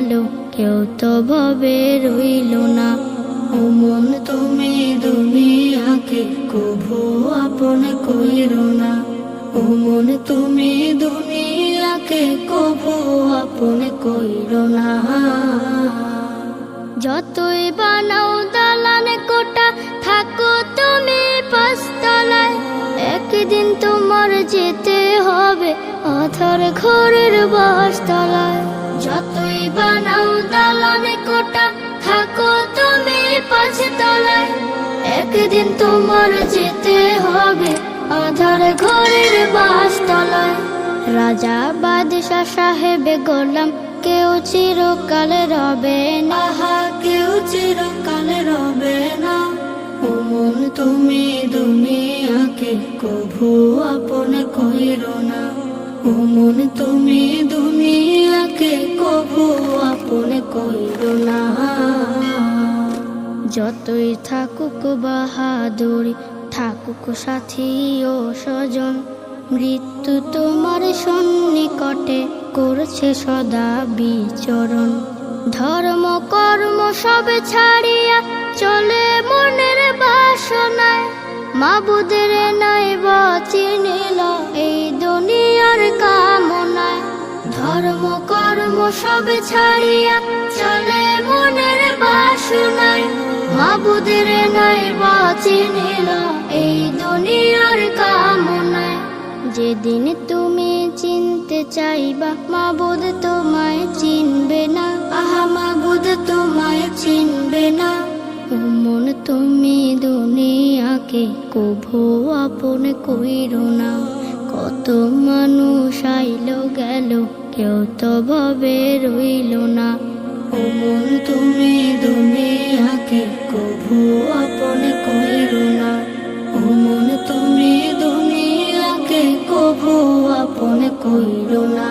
গেল, কেউ তো ভবে রইল না। ও মন তুমি দুনিয়াকে কভু আপন কইরো না। ও মন তুমি দুনিয়াকে কভু আপন কইরো না। যতই বানাও দালান কোটা, থাকো তুমি পাঁচতলায়, একদিন তোমার যেতে হবে অথর ঘরের বাসতলায়। যতই বানাও দালান কোটা, থাকো তুমি পাঁচতলায়, একদিন তোমার যেতে হবে অধর ঘরের বাসতলায়। রাজা বাদশাহ সাহেব গোলাম কেউ চিরকাল রবে না, কেউ চিরকাল রবে না। ও মন তুমি দুনিয়াকে কভু আপন কইরো না। ও মন তুমি দুনিয়াকে কভু আপন কইরো না। যতই থাকুক বাহাদুরি, থাকুক সাথী ও স্বজন, মৃত্যু তোমার সন্নিকটে করছে সদা বিচরণ। ধর্ম কর্ম সব ছাড়িয়া চলে মনের বাসনায়, মাবুদের নাই চিনিল এই দুনিয়ার কামনায়। ধর্ম কর্ম সব ছাড়িয়া চলে মনের বাসনায়, মাবুদের নাই চিনিল এই দুনিয়ার কামনায়। যেদিন তুমি চিনতে চাইবা মাবুদ তোমায় চিনবে না, আহা মাবুদ তোমায় চিনবে না। ও মন তুমি দুনিয়াকে কভু আপন কইরো না। কত মানুষ আইলো গেল, কেউ তো ভবে রইল না। ও মন তুমি দুনিয়াকে কভু আপন কইরো না। ও মন তুমি দুনিয়াকে কভু আপন কইরো না।